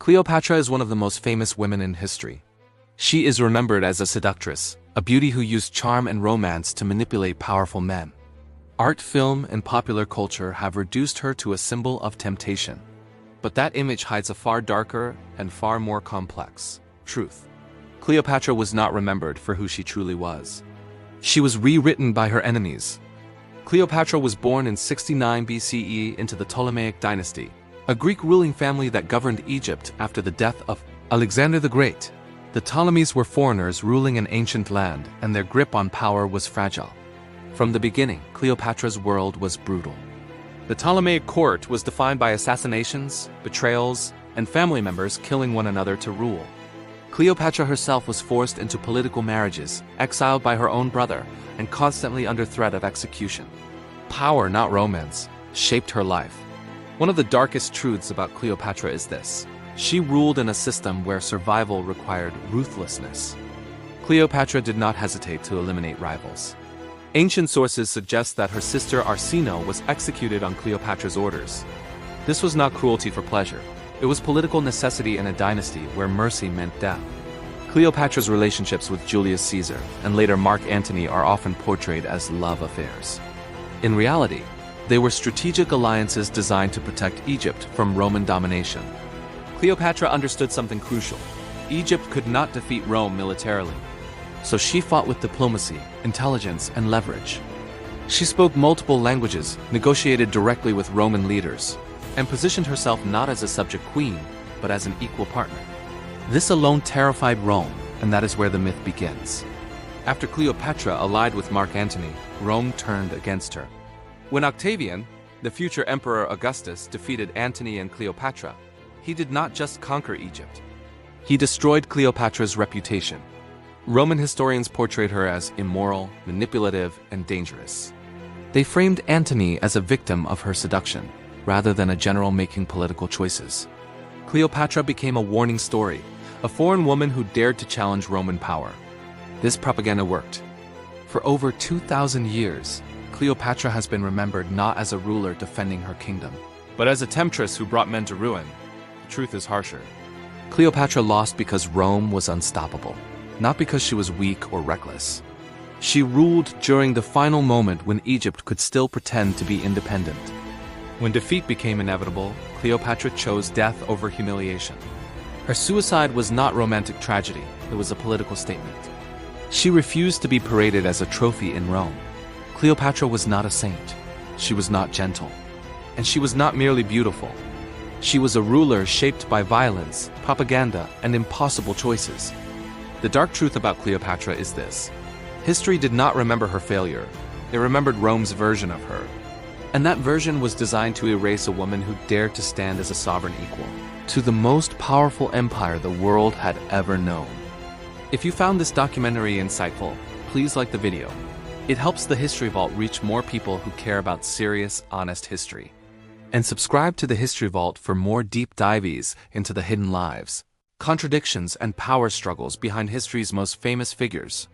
Cleopatra is one of the most famous women in history. She is remembered as a seductress, a beauty who used charm and romance to manipulate powerful men. Art, film, and popular culture have reduced her to a symbol of temptation. But that image hides a far darker and far more complex truth. Cleopatra was not remembered for who she truly was. She was rewritten by her enemies. Cleopatra was born in 69 BCE into the Ptolemaic dynasty, a Greek ruling family that governed Egypt after the death of Alexander the Great. The Ptolemies were foreigners ruling an ancient land, and their grip on power was fragile. From the beginning, Cleopatra's world was brutal. The Ptolemaic court was defined by assassinations, betrayals, and family members killing one another to rule. Cleopatra herself was forced into political marriages, exiled by her own brother, and constantly under threat of execution. Power, not romance, shaped her life. One of the darkest truths about Cleopatra is this: she ruled in a system where survival required ruthlessness. Cleopatra did not hesitate to eliminate rivals. Ancient sources suggest that her sister Arsinoe was executed on Cleopatra's orders. This was not cruelty for pleasure. It was political necessity in a dynasty where mercy meant death. Cleopatra's relationships with Julius Caesar and later Mark Antony are often portrayed as love affairs. In reality, they were strategic alliances designed to protect Egypt from Roman domination. Cleopatra understood something crucial. Egypt could not defeat Rome militarily. So she fought with diplomacy, intelligence, and leverage. She spoke multiple languages, negotiated directly with Roman leaders, and positioned herself not as a subject queen, but as an equal partner. This alone terrified Rome, and that is where the myth begins. After Cleopatra allied with Mark Antony, Rome turned against her. When Octavian, the future Emperor Augustus, defeated Antony and Cleopatra, he did not just conquer Egypt. He destroyed Cleopatra's reputation. Roman historians portrayed her as immoral, manipulative, and dangerous. They framed Antony as a victim of her seduction, rather than a general making political choices. Cleopatra became a warning story, a foreign woman who dared to challenge Roman power. This propaganda worked. For over 2,000 years, Cleopatra has been remembered not as a ruler defending her kingdom, but as a temptress who brought men to ruin. The truth is harsher. Cleopatra lost because Rome was unstoppable, not because she was weak or reckless. She ruled during the final moment when Egypt could still pretend to be independent. When defeat became inevitable, Cleopatra chose death over humiliation. Her suicide was not romantic tragedy, it was a political statement. She refused to be paraded as a trophy in Rome. Cleopatra was not a saint. She was not gentle. And she was not merely beautiful. She was a ruler shaped by violence, propaganda, and impossible choices. The dark truth about Cleopatra is this: history did not remember her failure. It remembered Rome's version of her. And that version was designed to erase a woman who dared to stand as a sovereign equal to the most powerful empire the world had ever known. If you found this documentary insightful, please like the video. It helps the History Vault reach more people who care about serious, honest history. And subscribe to the History Vault for more deep dives into the hidden lives, contradictions, and power struggles behind history's most famous figures.